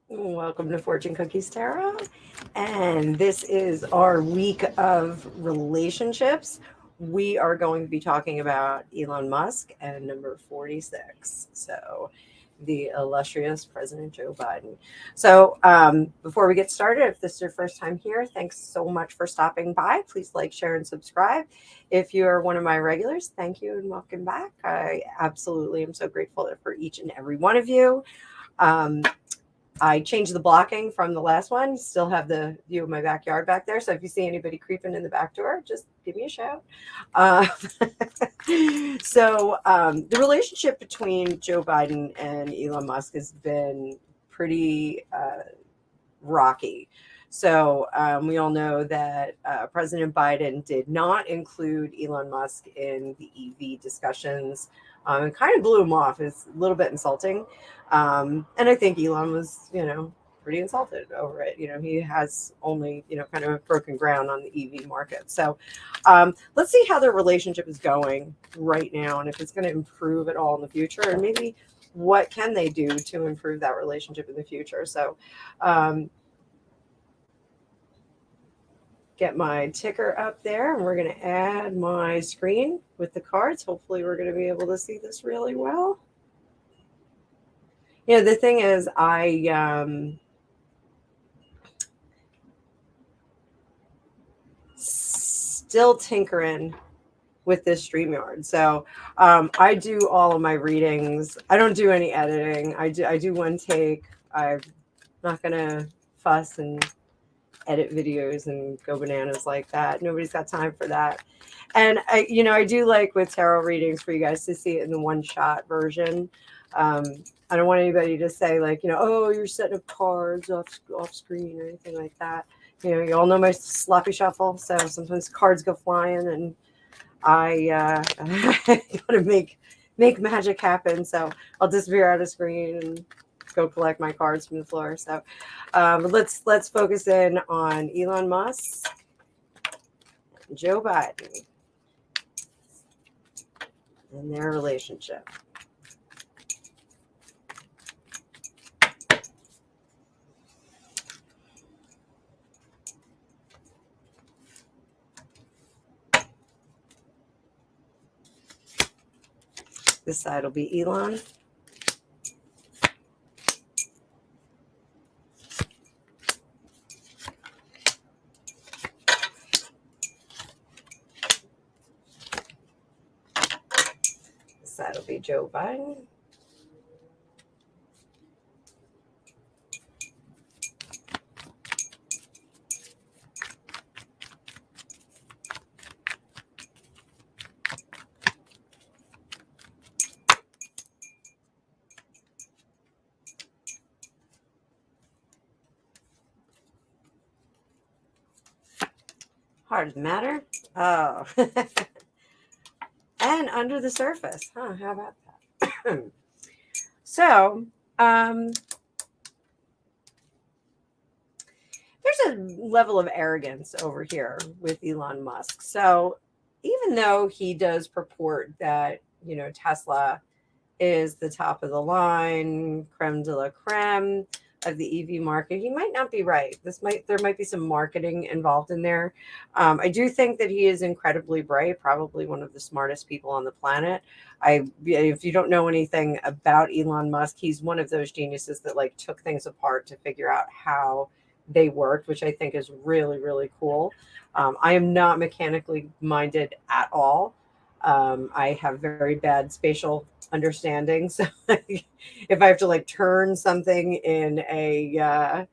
Welcome to Fortune Cookies Tarot. And this is our week of relationships. We are going to be talking about Elon Musk and number 46. So, the illustrious President Joe Biden. So, before we get started, if this is your first time here, thanks so much for stopping by. Please like, share, and subscribe. If you are one of my regulars, thank you and welcome back. I absolutely am so grateful for each and every one of you. Um, I changed the blocking from the last one. Still have the view of my backyard back there. So if you see anybody creeping in the back door, just give me a shout. Uh, the relationship between Joe Biden and Elon Musk has been pretty rocky. We all know that President Biden did not include Elon Musk in the EV discussions. It kind of blew him off. It's a little bit insulting. And I think Elon was, pretty insulted over it. He has only, kind of broken ground on the EV market. Let's see how their relationship is going right now and if it's going to improve at all in the future, and maybe what can they do to improve that relationship in the future. Um, get my ticker up there, and we're going to add my screen with the cards. Hopefully we're going to be able to see this really well. The thing is, I still tinkering with this StreamYard. I do all of my readings. I don't do any editing. I do one take. I'm not gonna fuss and edit videos and go bananas like that. Nobody's got time for that. And I do like with tarot readings for you guys to see it in the one shot version. I don't want anybody to say like, oh, you're setting up cards off screen or anything like that. You all know my sloppy shuffle, so sometimes cards go flying, and I gotta make magic happen. So I'll disappear out of screen and go collect my cards from the floor. Let's focus in on Elon Musk and Joe Biden and their relationship. This side will be Elon. This side will be Joe Biden. Heart of the matter. Oh. And under the surface. Huh, how about that? so, um, there's a level of arrogance over here with Elon Musk. So, even though he does purport that, Tesla is the top of the line, creme de la creme of the EV market, he might not be right. There might be some marketing involved in there. I do think that he is incredibly bright, probably one of the smartest people on the planet. If you don't know anything about Elon Musk, he's one of those geniuses that like took things apart to figure out how they worked, which I think is really, really cool. I am not mechanically minded at all. I have very bad spatial understanding. So if I have to like turn something in a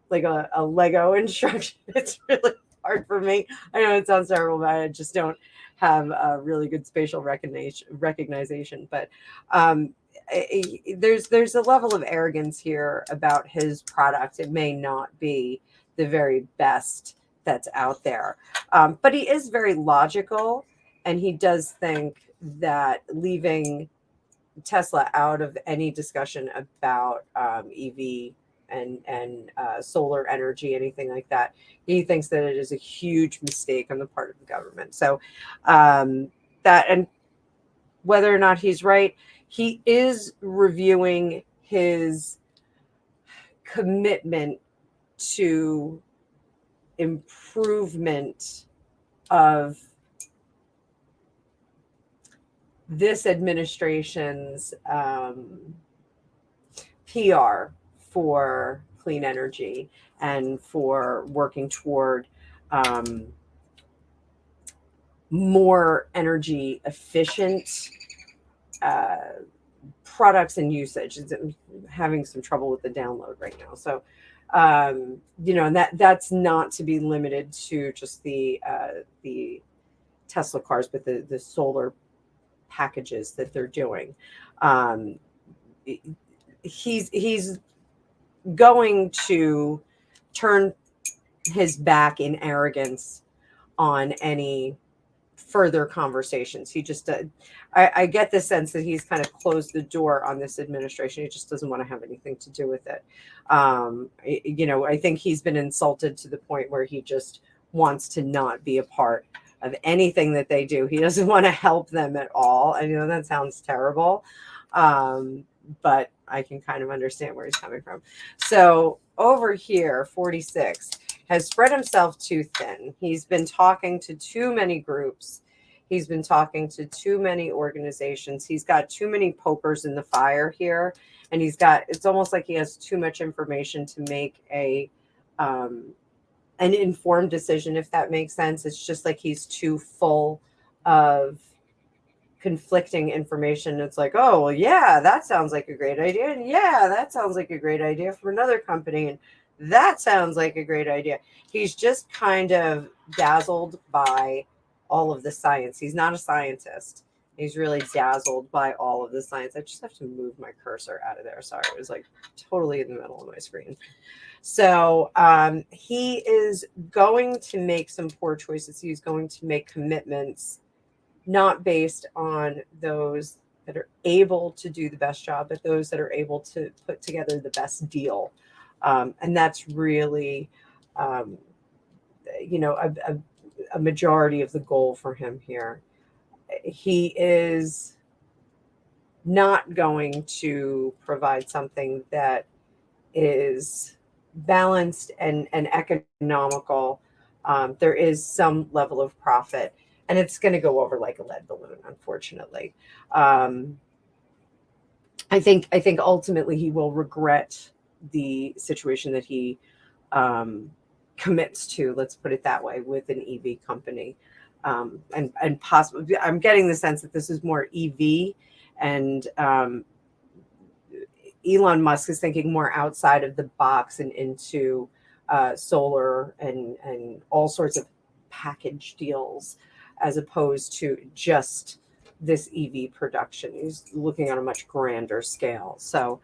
Lego instruction, it's really hard for me. I know it sounds terrible, but I just don't have a really good spatial recognition. But there's a level of arrogance here about his product. It may not be the very best that's out there, but he is very logical, and he does think that leaving Tesla out of any discussion about EV and solar energy, anything like that. He thinks that it is a huge mistake on the part of the government. That, and whether or not he's right, he is reviewing his commitment to improvement of this administration's PR for clean energy and for working toward more energy efficient products and usage. I'm having some trouble with the download right now. So, and that's not to be limited to just the Tesla cars, but the solar packages that they're doing. He's going to turn his back in arrogance on any further conversations. He just, I get the sense that he's kind of closed the door on this administration. He just doesn't want to have anything to do with it. I think he's been insulted to the point where he just wants to not be a part of anything that they do. He doesn't want to help them at all. I know that sounds terrible, but I can kind of understand where he's coming from. So over here, 46 has spread himself too thin. He's been talking to too many groups. He's been talking to too many organizations. He's got too many pokers in the fire here. And it's almost like he has too much information to make an informed decision, if that makes sense. It's just like he's too full of conflicting information. It's like, oh, well, yeah, that sounds like a great idea. And yeah, that sounds like a great idea for another company. And that sounds like a great idea. He's just kind of dazzled by all of the science. He's not a scientist. He's really dazzled by all of the science. I just have to move my cursor out of there. Sorry, it was like totally in the middle of my screen. So he is going to make some poor choices. He's going to make commitments not based on those that are able to do the best job, but those that are able to put together the best deal. And that's really, a majority of the goal for him here. He is not going to provide something that is balanced and economical. There is some level of profit, and it's going to go over like a lead balloon, unfortunately. I think ultimately he will regret the situation that he commits to, let's put it that way, with an EV company. And possibly, I'm getting the sense that this is more EV, and Elon Musk is thinking more outside of the box and into solar and all sorts of package deals, as opposed to just this EV production. He's looking on a much grander scale. So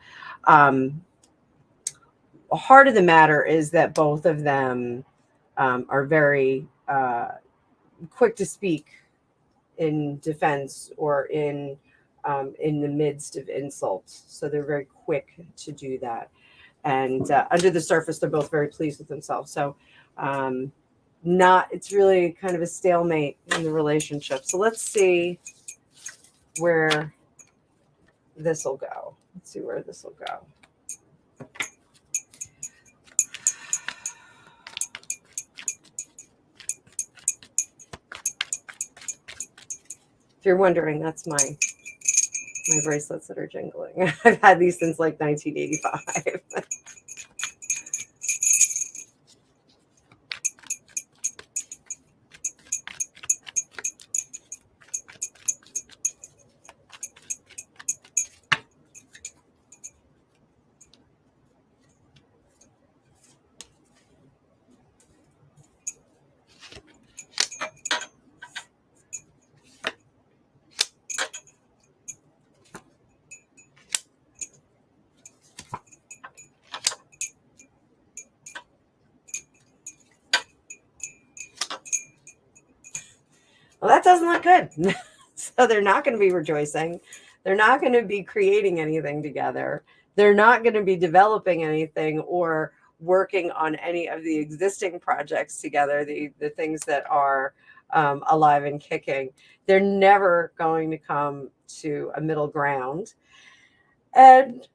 heart of the matter is that both of them are very quick to speak in defense or in the midst of insults. So they're very quick to do that. And under the surface, they're both very pleased with themselves. So it's really kind of a stalemate in the relationship. So let's see where this will go. Let's see where this will go. If you're wondering, that's my bracelets that are jingling. I've had these since like 1985. Well, that doesn't look good. So they're not going to be rejoicing. They're not going to be creating anything together. They're not going to be developing anything or working on any of the existing projects together, the things that are alive and kicking. They're never going to come to a middle ground. And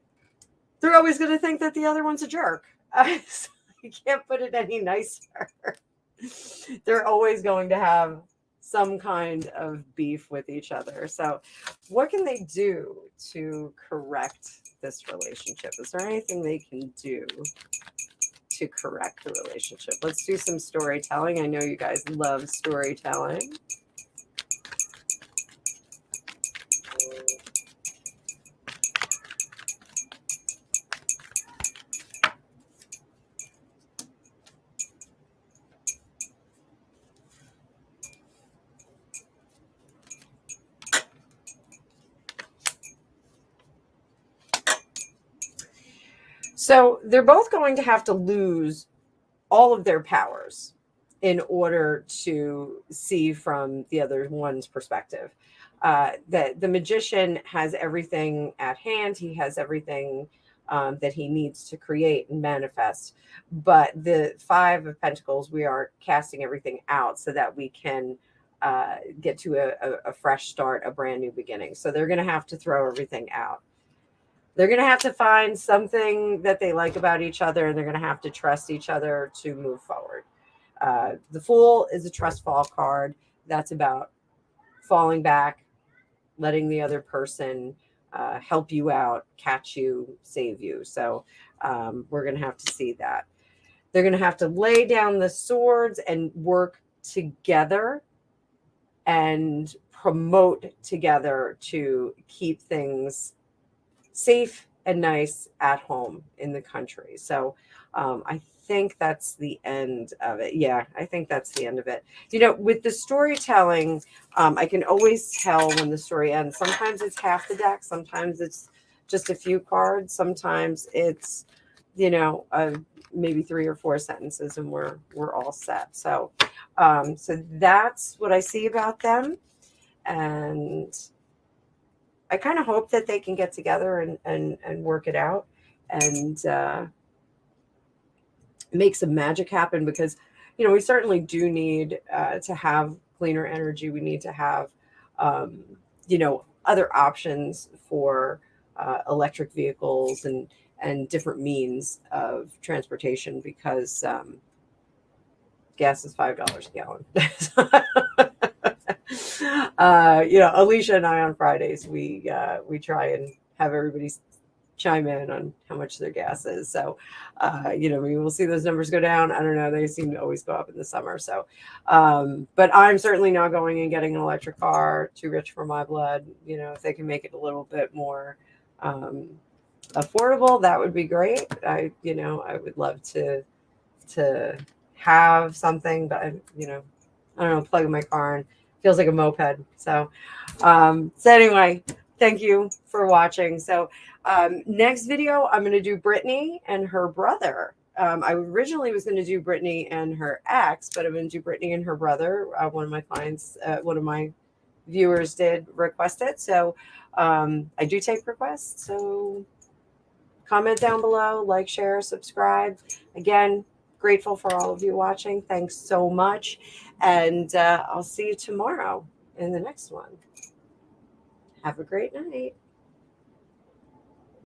they're always going to think that the other one's a jerk. So you can't put it any nicer. They're always going to have some kind of beef with each other. So, what can they do to correct this relationship? Is there anything they can do to correct the relationship? Let's do some storytelling. I know you guys love storytelling. So they're both going to have to lose all of their powers in order to see from the other one's perspective. The magician has everything at hand. He has everything that he needs to create and manifest. But the Five of Pentacles, we are casting everything out so that we can get to a fresh start, a brand new beginning. So they're going to have to throw everything out. They're going to have to find something that they like about each other, and they're going to have to trust each other to move forward. The Fool is a trust fall card. That's about falling back, letting the other person help you out, catch you, save you. So we're going to have to see that. They're going to have to lay down the swords and work together and promote together to keep things safe and nice at home in the country. So I think that's the end of it. Yeah, I think that's the end of it. You know, with the storytelling, I can always tell when the story ends. Sometimes it's half the deck. Sometimes it's just a few cards. Sometimes it's, you know, maybe 3 or 4 sentences and we're all set. So, so that's what I see about them. And I kind of hope that they can get together and work it out and make some magic happen, because, you know, we certainly do need to have cleaner energy. We need to have, you know, other options for electric vehicles and different means of transportation, because gas is $5 a gallon. You know, Alicia and I on Fridays, we try and have everybody chime in on how much their gas is. So, you know, we will see those numbers go down. I don't know. They seem to always go up in the summer. So, but I'm certainly not going and getting an electric car. Too rich for my blood. You know, if they can make it a little bit more affordable, that would be great. You know, I would love to have something, but you know, I don't know, plug in my car and feels like a moped. So, so anyway, thank you for watching. So, next video, I'm going to do Brittany and her brother. I originally was going to do Brittany and her ex, but I'm going to do Brittany and her brother. One of my clients, one of my viewers did request it. So, I do take requests. So comment down below, like, share, subscribe. Again, grateful for all of you watching. Thanks so much. And I'll see you tomorrow in the next one. Have a great night.